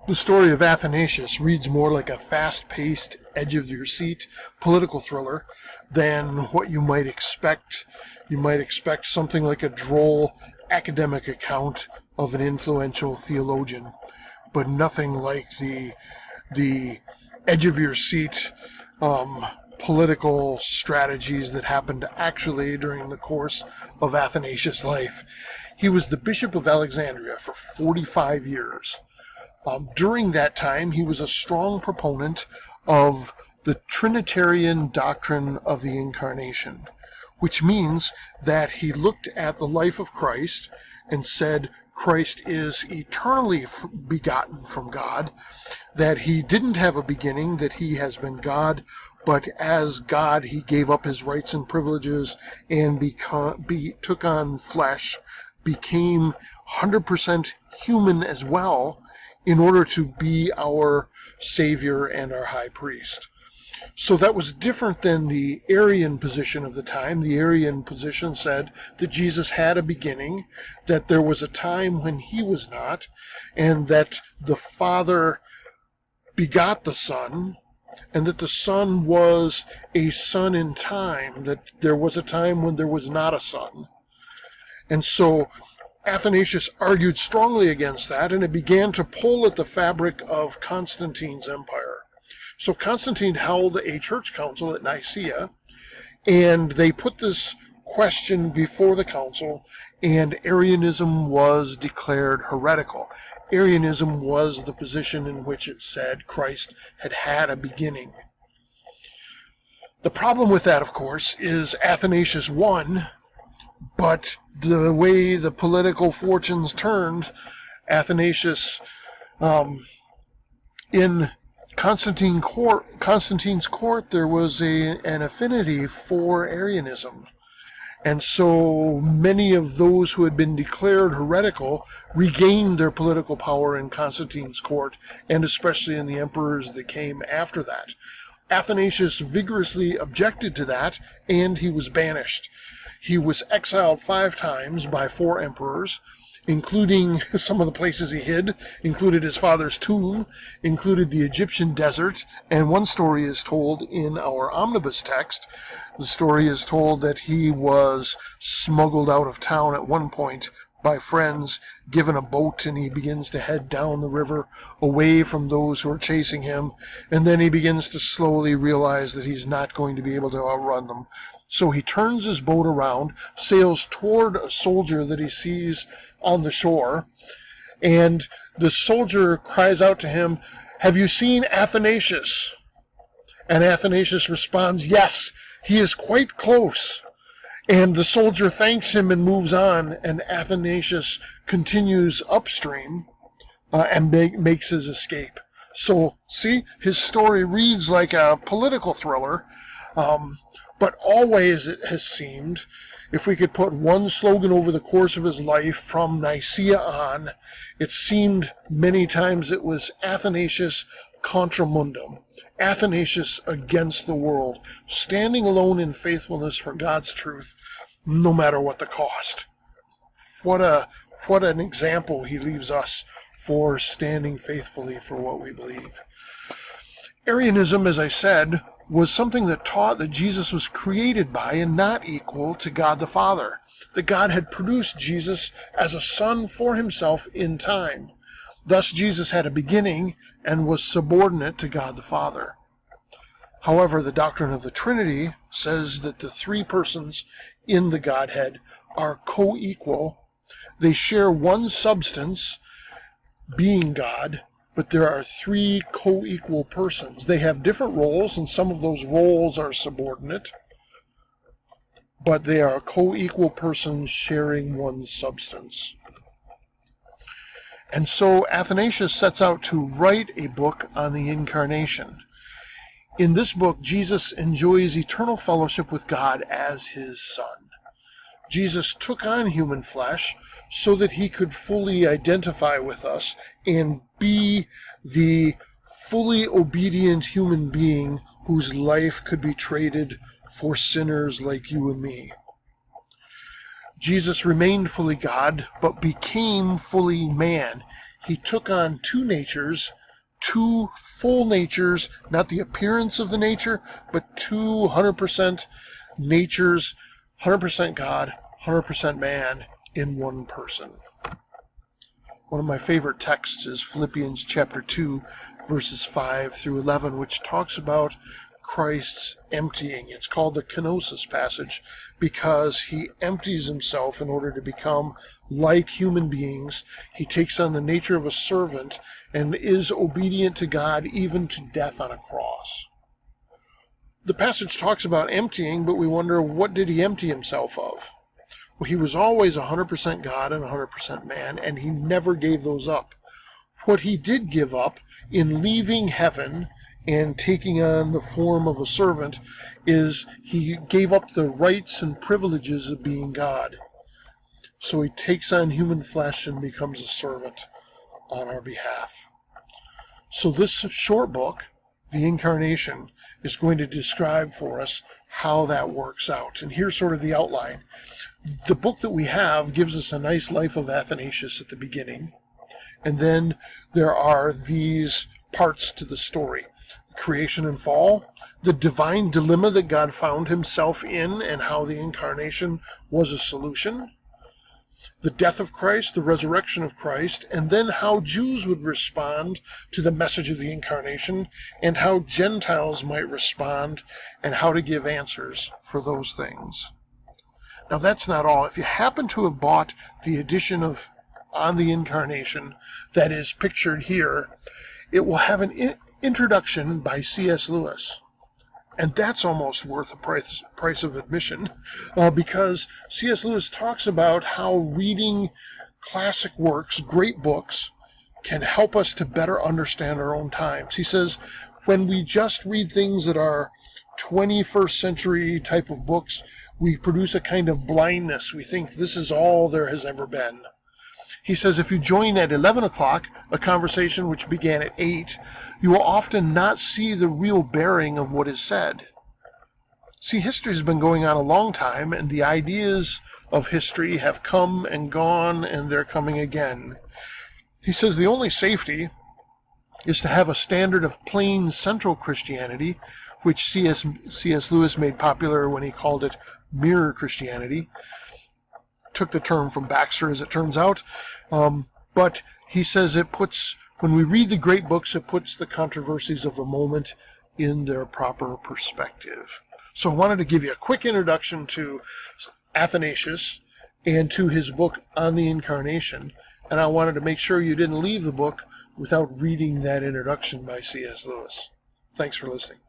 The story of Athanasius reads more like a fast-paced, edge-of-your-seat political thriller than what you might expect. You might expect something like a droll academic account of an influential theologian, but nothing like the edge-of-your-seat political strategies that happened actually during the course of Athanasius' life. He was the Bishop of Alexandria for 45 years. During that time, he was a strong proponent of the Trinitarian doctrine of the Incarnation, which means that he looked at the life of Christ and said Christ is eternally begotten from God, that he didn't have a beginning, that he has been God, but as God he gave up his rights and privileges and took on flesh, became 100% human as well, in order to be our Savior and our High Priest. So that was different than the Arian position of the time. The Arian position said that Jesus had a beginning, that there was a time when he was not, and that the Father begot the Son, and that the Son was a son in time, that there was a time when there was not a Son. And so Athanasius argued strongly against that, and it began to pull at the fabric of Constantine's empire. So Constantine held a church council at Nicaea, and they put this question before the council, and Arianism was declared heretical. Arianism was the position in which it said Christ had had a beginning. The problem with that, of course, is Athanasius won, but the way the political fortunes turned, Athanasius, in Constantine's court, there was an affinity for Arianism. And so many of those who had been declared heretical regained their political power in Constantine's court, and especially in the emperors that came after that. Athanasius vigorously objected to that, and he was banished. He was exiled 5 times by 4 emperors, including some of the places he hid, included his father's tomb, included the Egyptian desert, and one story is told in our omnibus text. The story is told that he was smuggled out of town at one point by friends, given a boat, and he begins to head down the river away from those who are chasing him, and then he begins to slowly realize that he's not going to be able to outrun them. So he turns his boat around, sails toward a soldier that he sees on the shore, and the soldier cries out to him, "Have you seen Athanasius?" And Athanasius responds, "Yes, he is quite close." And the soldier thanks him and moves on, and Athanasius continues upstream and makes his escape. So, see, his story reads like a political thriller, but always it has seemed, if we could put one slogan over the course of his life from Nicaea on, it seemed many times it was Athanasius contra mundum, Athanasius against the world, standing alone in faithfulness for God's truth, no matter what the cost. What an example he leaves us for standing faithfully for what we believe. Arianism, as I said, was something that taught that Jesus was created by and not equal to God the Father, that God had produced Jesus as a son for himself in time. Thus Jesus had a beginning and was subordinate to God the Father. However, the doctrine of the Trinity says that the 3 persons in the Godhead are co-equal. They share one substance, being God, but there are 3 co-equal persons. They have different roles, and some of those roles are subordinate, but they are co-equal persons sharing one substance. And so Athanasius sets out to write a book on the Incarnation. In this book, Jesus enjoys eternal fellowship with God as his Son. Jesus took on human flesh so that he could fully identify with us and be the fully obedient human being whose life could be traded for sinners like you and me. Jesus remained fully God, but became fully man. he took on two natures, two full natures, not the appearance of the nature, but 200% natures, 100% God, 100% man in one person. One of my favorite texts is Philippians chapter 2, verses 5 through 11, which talks about Christ's emptying. It's called the kenosis passage because he empties himself in order to become like human beings. He takes on the nature of a servant and is obedient to God even to death on a cross. The passage talks about emptying, but we wonder, what did he empty himself of? Well, he was always 100% God and 100% man, and he never gave those up. What he did give up in leaving heaven and taking on the form of a servant is he gave up the rights and privileges of being God. So he takes on human flesh and becomes a servant on our behalf. So this short book, The Incarnation, is going to describe for us how that works out. And here's sort of the outline. The book that we have gives us a nice life of Athanasius at the beginning. And then there are these parts to the story. Creation and fall, the divine dilemma that God found himself in and how the Incarnation was a solution, the death of Christ, the resurrection of Christ, and then how Jews would respond to the message of the Incarnation and how Gentiles might respond and how to give answers for those things. Now that's not all. If you happen to have bought the edition of On the Incarnation that is pictured here, it will have an introduction by C.S. Lewis. And that's almost worth the price of admission because C.S. Lewis talks about how reading classic works, great books, can help us to better understand our own times. He says, when we just read things that are 21st century type of books, we produce a kind of blindness. We think this is all there has ever been. He says if you join at 11 o'clock, a conversation which began at 8, you will often not see the real bearing of what is said. See, history has been going on a long time, and the ideas of history have come and gone, and they're coming again. He says the only safety is to have a standard of plain central Christianity, which C.S. Lewis made popular when he called it mirror Christianity. Took the term from Baxter, as it turns out. But he says when we read the great books, it puts the controversies of the moment in their proper perspective. So I wanted to give you a quick introduction to Athanasius and to his book On the Incarnation. And I wanted to make sure you didn't leave the book without reading that introduction by C.S. Lewis. Thanks for listening.